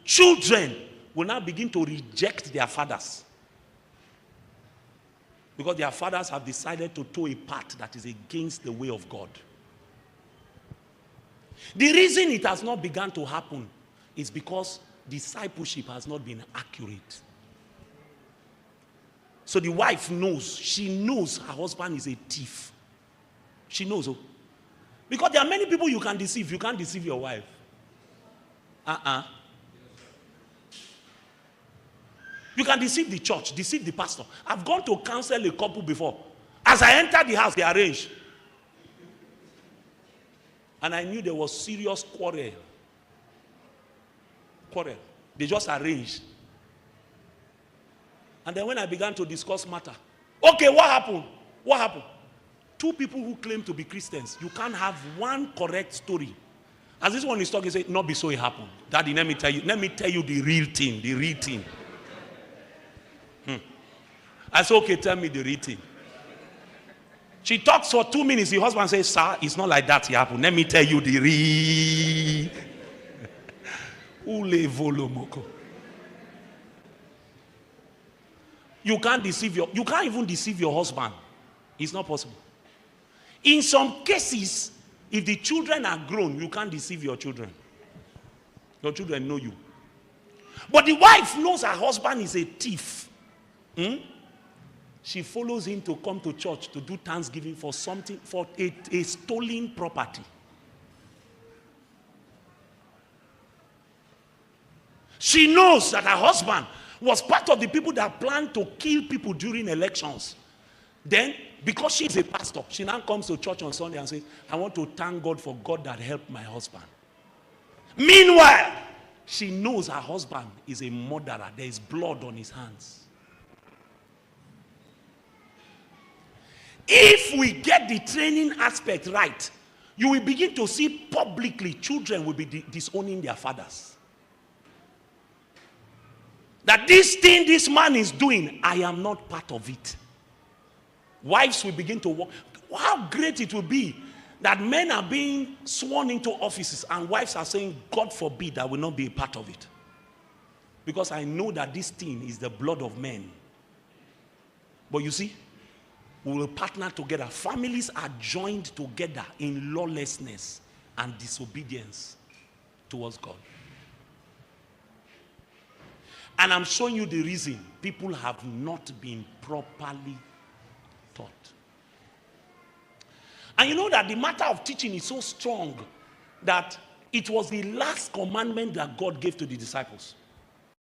children will now begin to reject their fathers. Because their fathers have decided to toe a path that is against the way of God. The reason it has not begun to happen is because discipleship has not been accurate. So the wife knows, she knows her husband is a thief. She knows. Oh. Because there are many people you can deceive. You can't deceive your wife. You can deceive the church, deceive the pastor. I've gone to counsel a couple before. As I entered the house, they arranged. And I knew there was serious quarrel. They just arranged. And then when I began to discuss matter, okay, what happened? What happened? Two people who claim to be Christians, you can't have one correct story. As this one is talking, say, not be so it happened. Daddy, let me tell you the real thing, I said, okay, tell me the real thing. She talks for 2 minutes. The husband says, sir, it's not like that it happened. Let me tell you the real. Ule volomoko. You can't even deceive your husband. It's not possible. In some cases, if the children are grown, you can't deceive your children. Your children know you. But the wife knows her husband is a thief. She follows him to come to church to do thanksgiving for something, for a stolen property. She knows that her husband was part of the people that planned to kill people during elections. Then, because she is a pastor, she now comes to church on Sunday and says, I want to thank God for God that helped my husband. Meanwhile, she knows her husband is a murderer. There is blood on his hands. If we get the training aspect right, you will begin to see publicly children will be disowning their fathers. That this thing this man is doing, I am not part of it. Wives will begin to work. How great it will be that men are being sworn into offices and wives are saying, God forbid I will not be a part of it. Because I know that this thing is the blood of men. But you see, we will partner together. Families are joined together in lawlessness and disobedience towards God. And I'm showing you the reason people have not been properly taught. And you know that the matter of teaching is so strong that it was the last commandment that God gave to the disciples.